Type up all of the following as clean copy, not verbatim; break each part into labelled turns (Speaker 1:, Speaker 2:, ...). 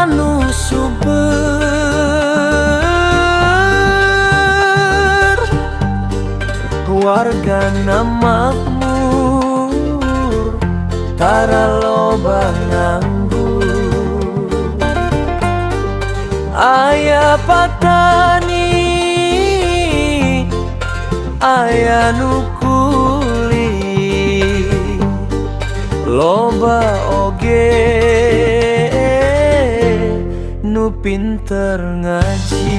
Speaker 1: anu subur, wargana makmur, tara loba nganggur. Aya patani, aya nu kuli, loba oge nu pinter ngaji.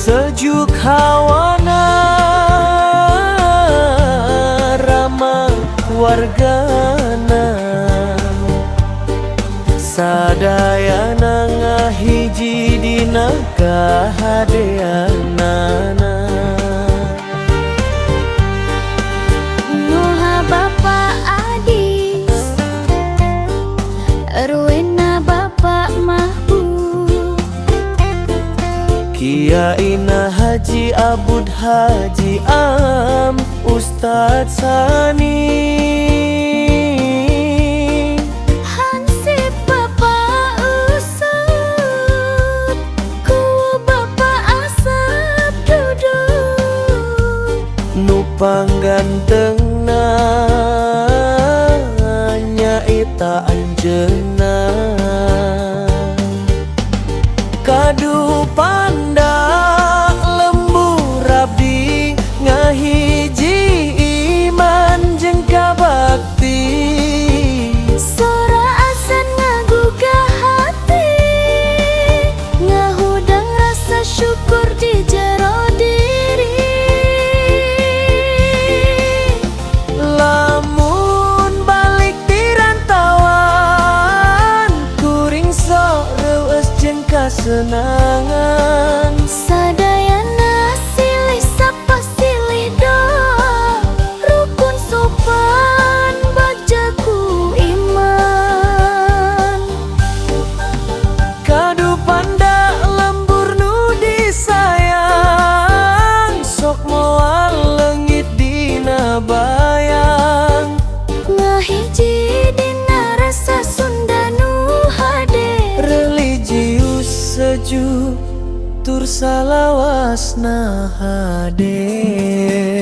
Speaker 1: Sejuk hawana, ramah wargana, sadayana ngahiji dina kahadeanana.
Speaker 2: Nuha Bapa Adis, Erwena Bapa Mahbub,
Speaker 1: Kiyaina Haji Abud Haji Am Ustadz Sani,
Speaker 2: Hansip Bapa Usut, Ku Bapa Asap Duduk,
Speaker 1: nu panggantengna nyaita Anjeunna. Kadu panda lembur abdi ngahiji iman jeung kabakti,
Speaker 2: Sora asan ngagugah hati, ngahudang rasa syukur di jero diri.
Speaker 1: lamun balik di rantauan kuring sok reueus jeung kasenangan.
Speaker 2: Sadayana silih sapa silih doa, rukun sopan bajaku iman.
Speaker 1: Kadu panda lembur nu disayang, sok moal leungit dina bayang.
Speaker 2: Ngahiji dina rasa Sunda nu hade,
Speaker 1: Religius sejuk tur salawasna hadir.